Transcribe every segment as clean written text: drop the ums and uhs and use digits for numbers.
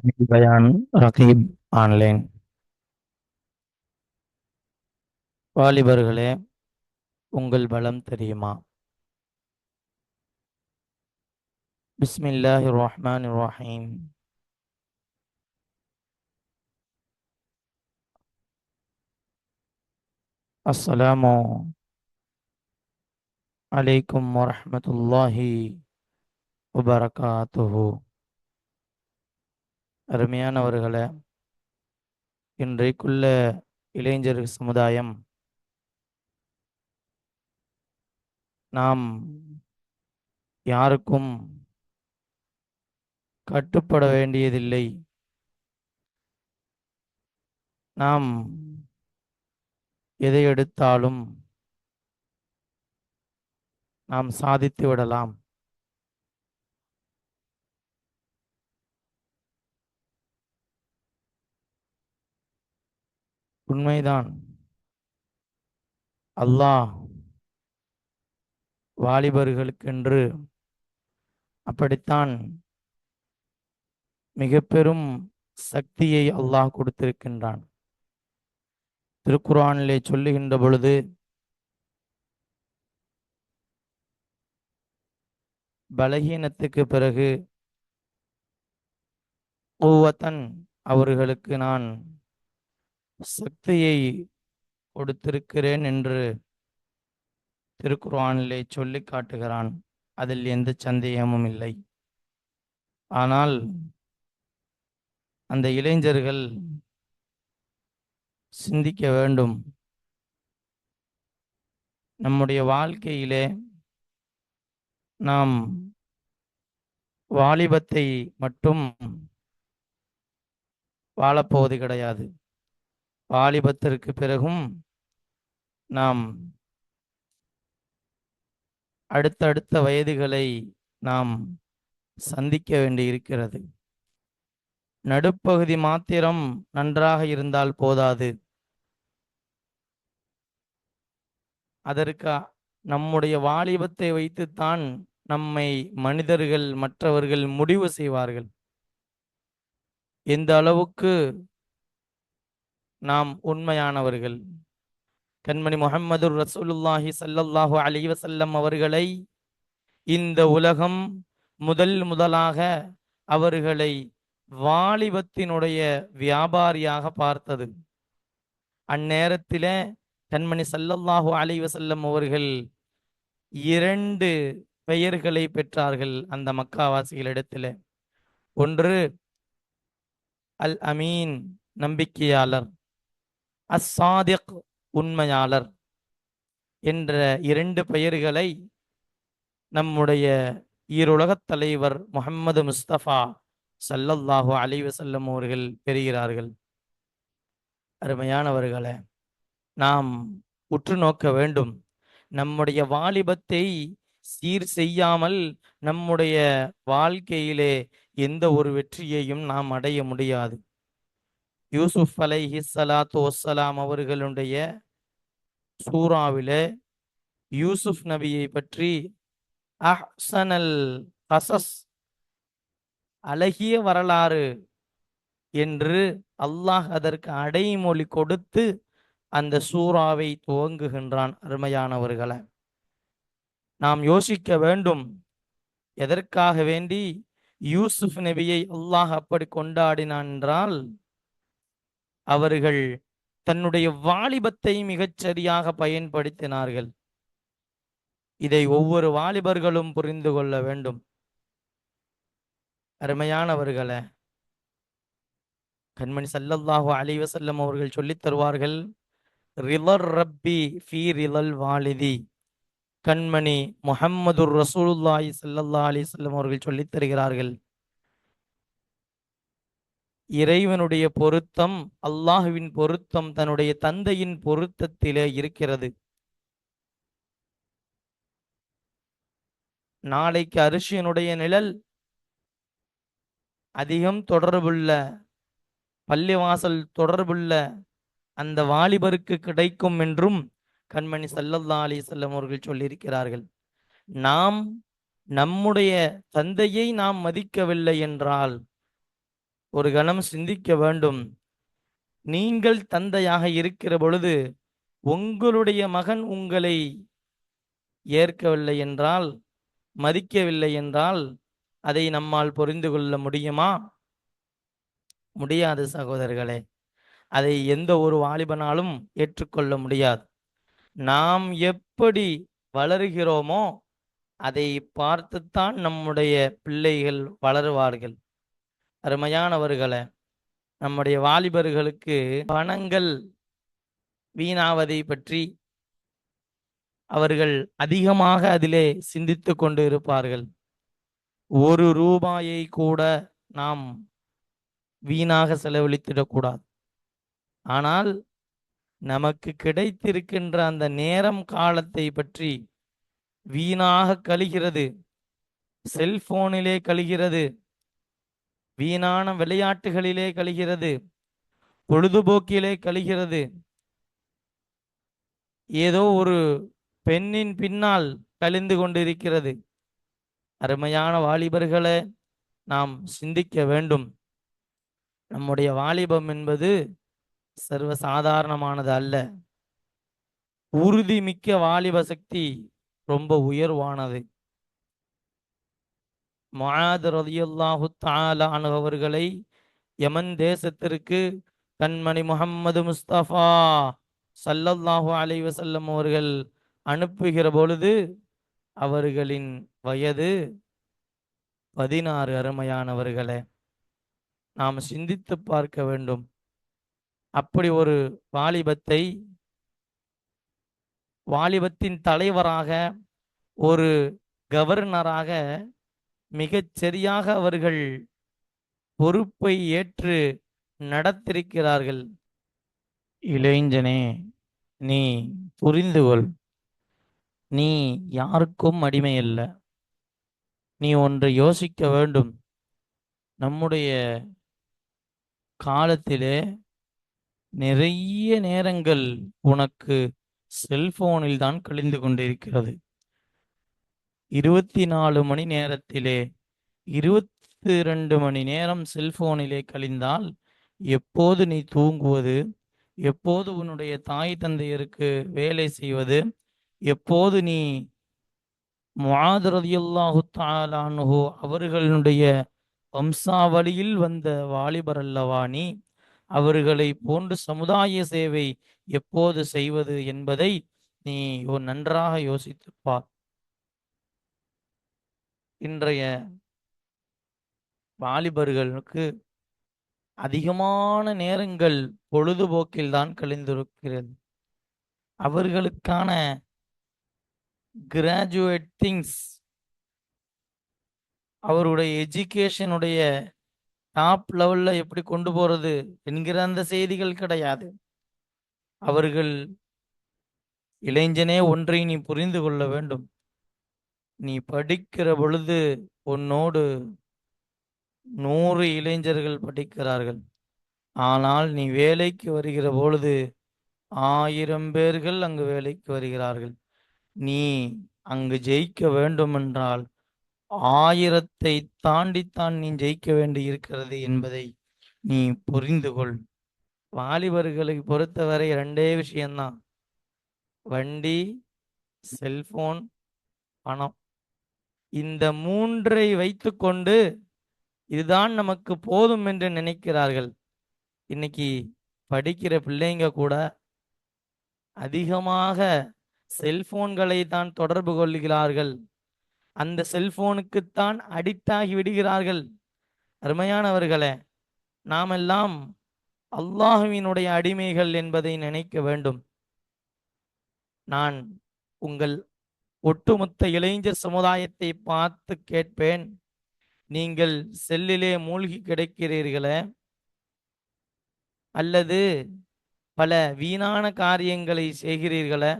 பயான் ரகீப் ஆன்லைன். வாலிபர்களே, உங்கள் பலம் தெரியுமா? பிஸ்மில்லாஹிர் ரஹ்மானிர் ரஹீம். அஸ்ஸலாமு அலைக்கும் வரஹ்மத்துல்லாஹி வபரகாத்துஹு. அருமையானவர்களே, இன்றைக்குள்ள இளைஞர் சமுதாயம் நாம் யாருக்கும் கட்டுப்பட வேண்டியதில்லை. நாம் எதை எடுத்தாலும் நாம் சாதித்து விடலாம். உண்மைதான். அல்லாஹ் வாலிபர்களுக்கென்று அப்படித்தான் மிக பெரும் சக்தியை அல்லாஹ் கொடுத்திருக்கின்றான். திருக்குர்ஆனிலே சொல்லுகின்ற பொழுது, பலகீனத்துக்கு பிறகு குவ்வத்தன், அவர்களுக்கு நான் சக்தியை கொடுத்திருக்கிறேன் என்று திருக்குர்ஆனிலே சொல்லி காட்டுகிறான். அதில் எந்த சந்தேகமும் இல்லை. ஆனால் அந்த இளைஞர்கள் சிந்திக்க வேண்டும். நம்முடைய வாழ்க்கையிலே நாம் வாலிபத்தை மட்டும் வாழப்போவது கிடையாது. வாலிபத்திற்கு பிறகும் நாம் அடுத்தடுத்த வயதுகளை நாம் சந்திக்க வேண்டி இருக்கிறது. நடுப்பகுதி மாத்திரம் நன்றாக இருந்தால் போதாது. அதற்கு நம்முடைய வாலிபத்தை வைத்துத்தான் நம்மை மனிதர்கள், மற்றவர்கள் முடிவு செய்வார்கள். எந்த அளவுக்கு நாம் உண்மையானவர்கள். கண்மணி முஹம்மது ரசூலுல்லாஹி ஸல்லல்லாஹு அலைஹி வஸல்லம் அவர்களை இந்த உலகம் முதலாக அவர்களை வாலிபத்தினுடைய வியாபாரியாக பார்த்தது. அந்நேரத்திலே கண்மணி ஸல்லல்லாஹு அலைஹி வஸல்லம் அவர்கள் 2 பெயர்களை பெற்றார்கள் அந்த மக்காவாசிகளிடத்திலே. ஒன்று அல் அமீன், நம்பிக்கையாளர்; அஸ்ஸாதிக், உண்மையாளர் என்ற 2 பெயர்களை நம்முடைய ஈருலகத் தலைவர் முஹம்மது முஸ்தபா ஸல்லல்லாஹு அலைஹி வஸல்லம் அவர்கள் பெறுகிறார்கள். அருமையானவர்களே, நாம் உற்று நோக்க வேண்டும். நம்முடைய வாலிபத்தை சீர் செய்யாமல் நம்முடைய வாழ்க்கையிலே எந்த ஒரு வெற்றியையும் நாம் அடைய முடியாது. யூசுப் அலைஹிஸ்ஸலாத்து வஸ்ஸலாம் அவர்களுடைய சூறாவிலே யூசுப் நபியை பற்றி அஹ்சனல் கசஸ், அழகிய வரலாறு என்று அல்லாஹ் அதற்கு அடைமொழி கொடுத்து அந்த சூறாவை துவங்குகின்றான். அருமையானவர்களை, நாம் யோசிக்க வேண்டும். எதற்காக வேண்டி யூசுப் நபியை அல்லாஹ் அப்படி கொண்டாடினான் என்றால், அவர்கள் தன்னுடைய வாலிபத்தை மிகச் சரியாக பயன்படுத்தினார்கள். இதை ஒவ்வொரு வாலிபர்களும் புரிந்து கொள்ள வேண்டும். அருமையானவர்களே, கண்மணி ஸல்லல்லாஹு அலைஹி வஸல்லம் அவர்கள் சொல்லித் தருவார்கள், ரிலர் ரப்பி ஃபீ ரிலல் வாலிதி. கண்மணி முஹம்மதுர் ரசூலுல்லாஹி ஸல்லல்லாஹு அலைஹி வஸல்லம் அவர்கள் சொல்லித் தருகிறார்கள், இறைவனுடைய பொருத்தம், அல்லாஹுவின் பொருத்தம் தன்னுடைய தந்தையின் பொருத்தத்திலே இருக்கிறது. நாளைக்கு அரிசியனுடைய நிழல் அதிகம் தொடர்புள்ள, பள்ளிவாசல் தொடர்புள்ள அந்த வாலிபருக்கு கிடைக்கும் என்றும் கண்மணி ஸல்லல்லாஹு அலைஹி வஸல்லம் அவர்கள் சொல்லியிருக்கிறார்கள். நாம் நம்முடைய தந்தையை நாம் மதிக்கவில்லை என்றால் ஒரு கணம் சிந்திக்க வேண்டும். நீங்கள் தந்தையாக இருக்கிற பொழுது உங்களுடைய மகன் உங்களை ஏற்கவில்லை என்றால், மதிக்கவில்லை என்றால், அதை நம்மால் புரிந்து கொள்ள முடியுமா? முடியாது சகோதரர்களே. அதை எந்த ஒரு வாலிபனாலும் ஏற்றுக்கொள்ள முடியாது. நாம் எப்படி வளருகிறோமோ அதை பார்த்துத்தான் நம்முடைய பிள்ளைகள் வளருவார்கள். அருமையானவர்களே, நம்முடைய வாலிபர்களுக்கு பணங்கள் வீணாவதை பற்றி அவர்கள் அதிகமாக அதிலே சிந்தித்துக் கொண்டு இருப்பார்கள். ஒரு ரூபாயை கூட நாம் வீணாக செலவழித்திடக்கூடாது. ஆனால் நமக்கு கிடைத்திருக்கின்ற அந்த நேரம் காலத்தை பற்றி வீணாக கழிகிறது, செல்போனிலே கழிகிறது, வீணான விளையாட்டுகளிலே கழிகிறது, பொழுதுபோக்கிலே கழிகிறது, ஏதோ ஒரு பெண்ணின் பின்னால் கழிந்து கொண்டிருக்கிறது. அருமையான வாலிபர்களே, நாம் சிந்திக்க வேண்டும். நம்முடைய வாலிபம் என்பது சர்வசாதாரணமானது அல்ல. உறுதிமிக்க வாலிப சக்தி ரொம்ப உயர்வானது. முஆத் ரலியல்லாஹு தஆலா அன்ஹு அவர்களை யமன் தேசத்திற்கு கண்மணி முஹம்மது முஸ்தபா ஸல்லல்லாஹு அலைஹி வஸல்லம் அவர்கள் அனுப்புகிற பொழுது அவர்களின் வயது 16. அருமையானவர்களே, நாம் சிந்தித்து பார்க்க வேண்டும். அப்படி ஒரு வாலிபத்தை, வாலிபத்தின் தலைவராக, ஒரு கவர்னராக மிகச் சரியாக அவர்கள் பொறுப்பை ஏற்று நடத்திருக்கிறார்கள். இளைஞனே, நீ புரிந்து கொள். நீ யாருக்கும் அடிமை அல்ல. நீ ஒன்றை யோசிக்க வேண்டும். நம்முடைய காலத்திலே நிறைய நேரங்கள் உனக்கு செல்போனில் தான் கழிந்து கொண்டிருக்கிறது. 24 மணி நேரத்திலே 22 மணி நேரம் செல்போனிலே கழிந்தால் எப்போது நீ தூங்குவது, எப்போது உன்னுடைய தாய் தந்தையருக்கு வேலை செய்வது, எப்போது நீ முஆத் ரலியல்லாஹு தஆலா அன்ஹு அவர்களுடைய வம்சாவளியில் வந்த வாலிபர் அல்லவா நீ, அவர்களை போன்று சமுதாய சேவை எப்போது செய்வது என்பதை நீ நன்றாக யோசித்துப் பார். இன்றைய வாலிபர்களுக்கு அதிகமான நேரங்கள் பொழுதுபோக்கில் தான் கழிந்திருக்கிறது. அவர்களுக்கான கிராஜுவேட் திங்ஸ், அவருடைய எஜுகேஷனுடைய டாப் லெவல்ல எப்படி கொண்டு போறது என்கிற அந்த செய்திகள் கிடையாது. அவர்கள் இளைஞனே, ஒன்றை நீ புரிந்து கொள்ள வேண்டும். நீ படிக்கிற பொழுது உன்னோடு 100 இளைஞர்கள் படிக்கிறார்கள். ஆனால் நீ வேலைக்கு வருகிற பொழுது 1000 பேர்கள் அங்கு வேலைக்கு வருகிறார்கள். நீ அங்கு ஜெயிக்க வேண்டுமென்றால் 1000-ஐ தாண்டித்தான் நீ ஜெயிக்க வேண்டி இருக்கிறது என்பதை நீ புரிந்து கொள். வாலிபர்களை பொறுத்தவரை 2 விஷயம்தான்: வண்டி, செல்போன், பணம். இந்த 3ஐ வைத்துக்கொண்டு இதுதான் நமக்கு போதும் என்று நினைக்கிறார்கள். இன்னைக்கு படிக்கிற பிள்ளைங்க கூட அதிகமாக செல்போன்களை தான் தொடர்பு கொள்கிறார்கள். அந்த செல்போனுக்குத்தான் அடிக்ட் ஆகி விடுகிறார்கள். அருமையானவர்களே, நாமெல்லாம் அல்லாஹுவினுடைய அடிமைகள் என்பதை நினைக்க வேண்டும். நான் உங்கள் ஒட்டுமொத்த இளைஞர் சமுதாயத்தை பார்த்து கேட்பேன், நீங்கள் செல்லிலே மூழ்கி கிடக்கிறீர்களே, அல்லது பல வீணான காரியங்களை செய்கிறீர்களே?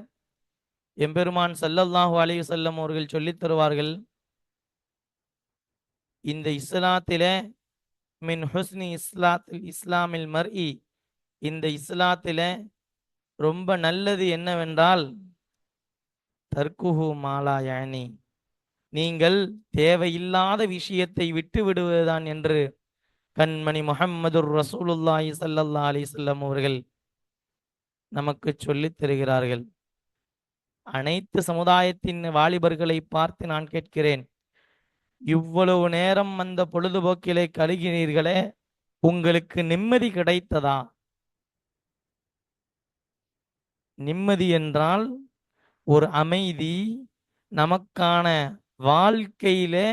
எம்பெருமான் ஸல்லல்லாஹு அலைஹி வஸல்லம் அவர்கள் சொல்லித் தருவார்கள், இந்த இஸ்லாத்திலே மின் ஹுஸ்னி இஸ்லாமில் மர்இ, இந்த இஸ்லாத்திலே ரொம்ப நல்லது என்னவென்றால் தர்க்குஹு மாலா யானி, நீங்கள் தேவையில்லாத விஷயத்தை விட்டு விடுவதுதான் என்று கண்மணி முஹம்மதுர் ரசூலுல்லாஹி ஸல்லல்லாஹு அலைஹி வஸல்லம் அவர்கள் நமக்கு சொல்லித் தருகிறார்கள். அனைத்து சமுதாயத்தின் வாலிபர்களை பார்த்து நான் கேட்கிறேன், இவ்வளவு நேரம் அந்த பொழுதுபோக்கிலே கழிகிறீர்களே, உங்களுக்கு நிம்மதி கிடைத்ததா? நிம்மதி என்றால் ஒரு அமைதி, நமக்கான வாழ்க்கையிலே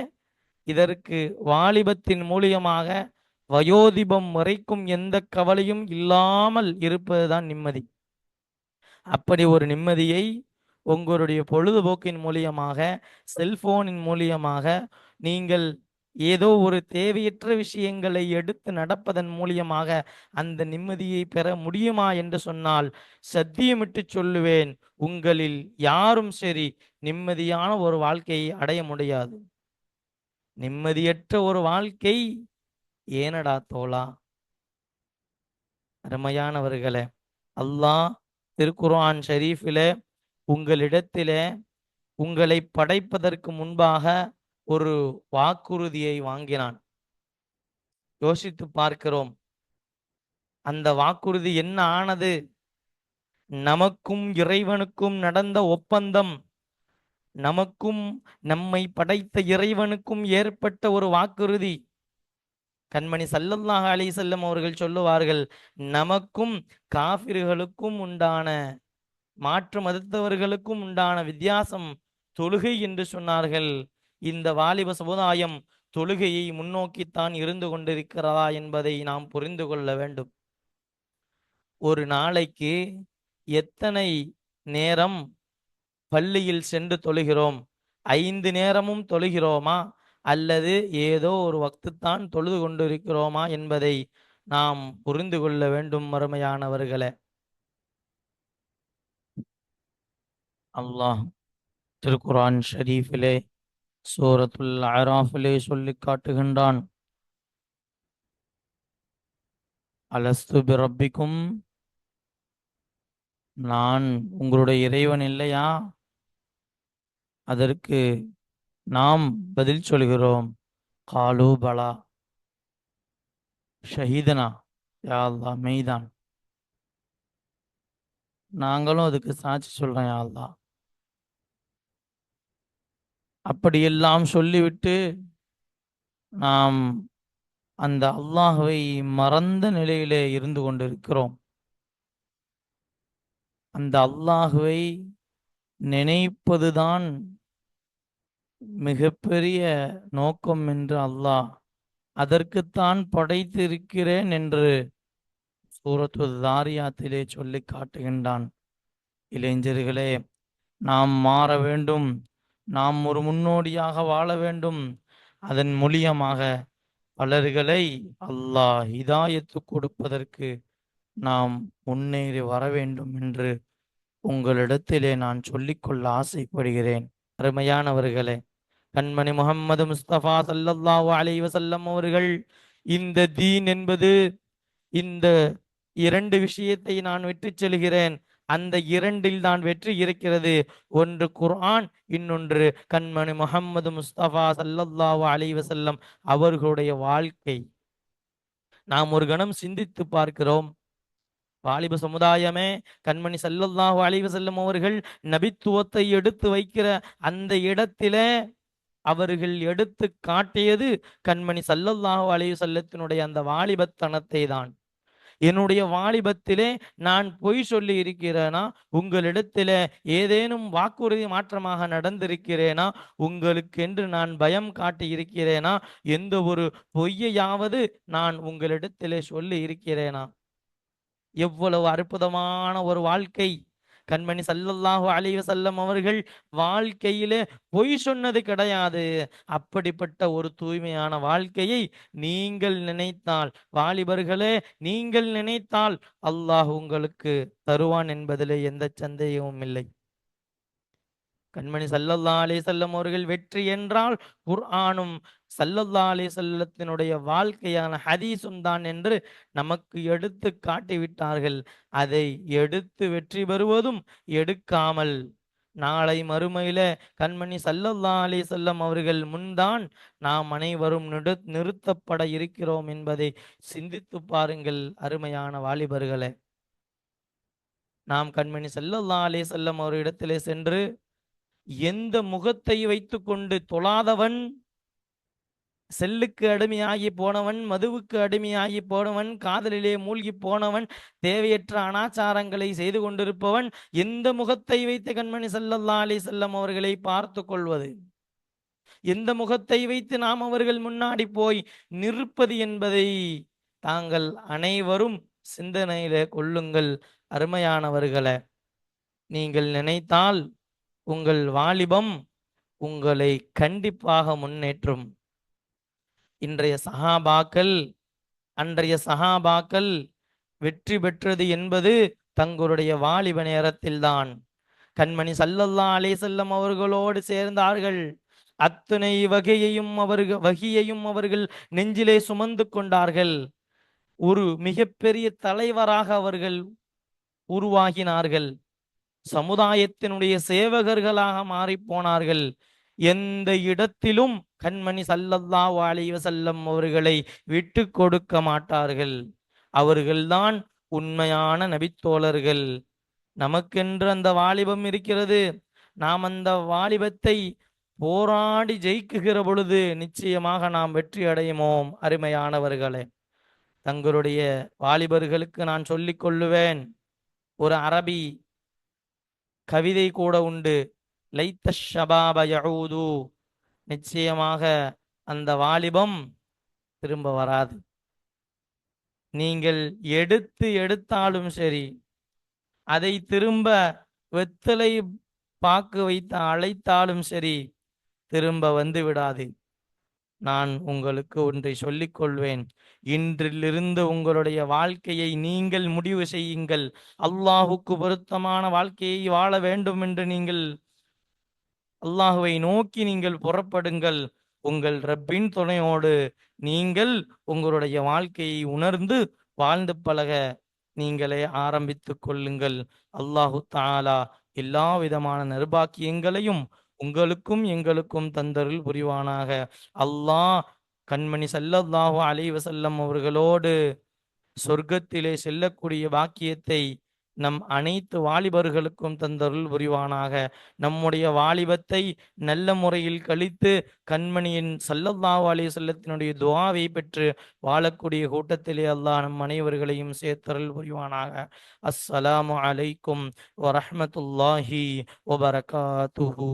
இதற்கு வாலிபத்தின் மூலியமாக வயோதிபம் வரைக்கும் எந்த கவலையும் இல்லாமல் இருப்பதுதான் நிம்மதி. அப்படி ஒரு நிம்மதியை உங்களுடைய பொழுதுபோக்கின் மூலியமாக, செல்போனின் மூலியமாக, நீங்கள் ஏதோ ஒரு தேவையற்ற விஷயங்களை எடுத்து நடப்பதன் மூலியமாக அந்த நிம்மதியை பெற முடியுமா என்று சொன்னால், சத்தியமிட்டு சொல்லுவேன், உங்களில் யாரும் சரி நிம்மதியான ஒரு வாழ்க்கையை அடைய முடியாது. நிம்மதியற்ற ஒரு வாழ்க்கை ஏனடா தோழா? அருமையானவர்களே, அல்லாஹ் திருக்குர்ஆன் ஷரீஃபிலே உங்களிடத்திலே உங்களை படைப்பதற்கு முன்பாக ஒரு வாக்குறுதியை வாங்கினான். யோசித்து பார்க்கிறோம், அந்த வாக்குறுதி என்ன ஆனது? நமக்கும் இறைவனுக்கும் நடந்த ஒப்பந்தம், நமக்கும் நம்மை படைத்த இறைவனுக்கும் ஏற்பட்ட ஒரு வாக்குறுதி. கண்மணி ஸல்லல்லாஹு அலைஹி வஸல்லம் அவர்கள் சொல்லுவார்கள், நமக்கும் காஃபிர்களுக்கும் உண்டான, மாற்று மதத்தவர்களுக்கும் உண்டான வித்தியாசம் தொழுகை என்று சொன்னார்கள். இந்த வாலிப சமுதாயம் தொழுகையை முன்னோக்கித்தான் இருந்து கொண்டிருக்கிறதா என்பதை நாம் புரிந்து கொள்ள வேண்டும். ஒரு நாளைக்கு எத்தனை நேரம் பள்ளியில் சென்று தொழுகிறோம்? 5 நேரமும் தொழுகிறோமா? அல்லது ஏதோ ஒரு வக்துத்தான் தொழுது கொண்டிருக்கிறோமா என்பதை நாம் புரிந்து கொள்ள வேண்டும் அருமையானவர்களே. அல்லாஹ் திருக்குர்ஆன் ஷரீஃபிலே சூரத்துல் அராஃபிலே சொல்லிக் காட்டுகின்றான், அலஸ்து பிரப்பிக்கும், நான் உங்களுடைய இறைவன் இல்லையா? அதற்கு நாம் பதில் சொல்கிறோம், காலு பலா ஷஹீதனா, யா அல்லாஹ் மெய்தான், நாங்களும் அதுக்கு சாட்சி சொல்றோம் யா அல்லாஹ். அப்படியெல்லாம் சொல்லிவிட்டு நாம் அந்த அல்லாஹ்வை மறந்த நிலையிலே இருந்து கொண்டிருக்கிறோம். அந்த அல்லாஹ்வை நினைப்பதுதான் மிகப்பெரிய நோக்கம் என்று அல்லாஹ் அதற்குத்தான் படைத்திருக்கிறேன் என்று சூரத்து தாரியாத்திலே சொல்லி காட்டுகின்றான். இளைஞர்களே, நாம் மாற வேண்டும், நாம் ஒரு முன்னோடியாக வாழ வேண்டும். அதன் மூலியமாக பலர்களை அல்லாஹ் ஹிதாயத்து கொடுப்பதற்கு நாம் முன்னேறி வர வேண்டும் என்று உங்களிடத்திலே நான் சொல்லிக்கொள்ள ஆசைப்படுகிறேன். அருமையானவர்களே, கண்மணி முஹம்மது முஸ்தபா ஸல்லல்லாஹு அலைஹி வஸல்லம் அவர்கள் இந்த தீன் என்பது, இந்த 2 விஷயத்தை நான் விட்டுச் செல்கிறேன், அந்த 2இல் தான் வெற்றி இருக்கிறது. ஒன்று குர்ஆன், இன்னொன்று கண்மணி முஹம்மது முஸ்தபா ஸல்லல்லாஹு அலைஹி வஸல்லம் அவர்களுடைய வாழ்க்கை. நாம் ஒரு கணம் சிந்தித்து பார்க்கிறோம். வாலிப சமுதாயமே, கண்மணி ஸல்லல்லாஹு அலைஹி வஸல்லம் அவர்கள் நபித்துவத்தை எடுத்து வைக்கிற அந்த இடத்திலே அவர்கள் எடுத்து காட்டியது கண்மணி ஸல்லல்லாஹு அலைஹி வஸல்லத்தினுடைய அந்த வாலிபத்தனத்தை தான். என்னுடைய வாலிபத்திலே நான் பொய் சொல்லி இருக்கிறேனா? உங்களிடத்திலே ஏதேனும் வாக்குறுதி மாற்றமாக நடந்திருக்கிறேனா? உங்களுக்கென்று நான் பயம் காட்டி இருக்கிறேனா? எந்த ஒரு பொய்யையாவது நான் உங்களிடத்திலே சொல்லி இருக்கிறேனா? எவ்வளவு அற்புதமான ஒரு வாழ்க்கை! கண்மணி ஸல்லல்லாஹு அலைஹி வஸல்லம் அவர்கள் வாழ்க்கையிலே பொய் சொன்னது கிடையாது. அப்படிப்பட்ட ஒரு தூய்மையான வாழ்க்கையை நீங்கள் நினைத்தால், வாலிபர்களே, நீங்கள் நினைத்தால் அல்லாஹ் உங்களுக்கு தருவான் என்பதிலே எந்த சந்தேகமும் இல்லை. கண்மணி ஸல்லல்லாஹு அலைஹி வஸல்லம் அவர்கள் வெற்றி என்றால் குர்ஆனும் ஸல்லல்லாஹு அலைஹி வஸல்லத்தினுடைய வாழ்க்கையான ஹதீஸும் தான் என்று நமக்கு எடுத்து காட்டிவிட்டார்கள். அதை எடுத்து வெற்றி பெறுவதும், எடுக்காமல் நாளை மறுமையில கண்மணி ஸல்லல்லாஹு அலைஹி வஸல்லம் அவர்கள் முன்தான் நாம் அனைவரும் நிறுத்தப்பட இருக்கிறோம் என்பதை சிந்தித்து பாருங்கள் அருமையான வாலிபர்களே. நாம் கண்மணி ஸல்லல்லாஹு அலைஹி வஸல்லம் அவரிடத்திலே சென்று எந்த முகத்தை வைத்துக்கொண்டு தொழாதவன், செல்லுக்கு அடிமையாகி போனவன், மதுவுக்கு அடிமையாகி போனவன், காதலிலே மூழ்கி போனவன், தேவையற்ற அனாச்சாரங்களை செய்து கொண்டிருப்பவன், எந்த முகத்தை வைத்து கண்மணி ஸல்லல்லாஹு அலைஹி வஸல்லம் அவர்களை பார்த்து கொள்வது? எந்த முகத்தை வைத்து நாம் அவர்கள் முன்னாடி போய் நிற்பது என்பதை தாங்கள் அனைவரும் சிந்தனையில கொள்ளுங்கள் அருமையானவர்களே. நீங்கள் நினைத்தால் உங்கள் வாலிபம் உங்களை கண்டிப்பாக முன்னேற்றும். இன்றைய சஹாபாக்கள், அன்றைய சஹாபாக்கள் வெற்றி பெற்றது என்பது தங்களுடைய வாலிப நேரத்தில்தான். கண்மணி ஸல்லல்லாஹு அலைஹி வஸல்லம் அவர்களோடு சேர்ந்தார்கள். அத்தனை வகியையும் அவர்கள் நெஞ்சிலே சுமந்து கொண்டார்கள். ஒரு மிகப்பெரிய தலைவராக அவர்கள் உருவாகினார்கள். சமுதாயத்தினுடைய சேவகர்களாக மாறிப்போனார்கள். எந்த இடத்திலும் கண்மணி ஸல்லல்லாஹு அலைஹி வஸல்லம் அவர்களை விட்டு கொடுக்க மாட்டார்கள். அவர்கள்தான் உண்மையான நபித்தோழர்கள். நமக்கென்று அந்த வாலிபம் இருக்கிறது. நாம் அந்த வாலிபத்தை போராடி ஜெயிக்குகிற பொழுது நிச்சயமாக நாம் வெற்றி அடையுமோம் அருமையானவர்களே. தங்களுடைய வாலிபர்களுக்கு நான் சொல்லிக் கொள்ளுவேன், ஒரு அரபி கவிதை கூட உண்டு. லைத்த ஷபாப யஊது, நிச்சயமாக அந்த வாலிபம் திரும்ப வராது. நீங்கள் எடுத்தாலும் சரி, அதை திரும்ப வெத்தலை பாக்கு வைத்து அழைத்தாலும் சரி, திரும்ப வந்து விடாது. நான் உங்களுக்கு ஒன்றை சொல்லிக் கொள்வேன். இன்றிலிருந்து உங்களுடைய வாழ்க்கையை நீங்கள் முடிவு செய்யுங்கள். அல்லாஹுக்கு பொருத்தமான வாழ்க்கையை வாழ வேண்டும் என்று நீங்கள் அல்லாஹுவை நோக்கி நீங்கள் புறப்படுங்கள். உங்கள் ரப்பின் துணையோடு நீங்கள் உங்களுடைய வாழ்க்கையை உணர்ந்து வாழ்ந்து பழக நீங்களே ஆரம்பித்துக் கொள்ளுங்கள். அல்லாஹு தஆலா எல்லா விதமான நற்பாக்கியங்களையும் உங்களுக்கும் எங்களுக்கும் தந்தருள் புரிவானாக. அல்லாஹ் கண்மணி ஸல்லல்லாஹு அலைஹி வஸல்லம் அவர்களோடு சொர்க்கத்திலே செல்லக்கூடிய பாக்கியத்தை நம் அனைத்து வாலிபர்களுக்கும் தந்தருள் புரிவானாக. நம்முடைய வாலிபத்தை நல்ல முறையில் கழித்து கண்மணியின் ஸல்லல்லாஹு அலைஹி வஸல்லத்தினுடைய துஆவை பெற்று வாழக்கூடிய கூட்டத்திலே அல்லாஹ் நம் அனைவர்களையும் சேர்த்தருள் புரிவானாக. அஸ்ஸலாமு அலைக்கும் வரஹ்மத்துல்லாஹி வபரகாத்துஹு.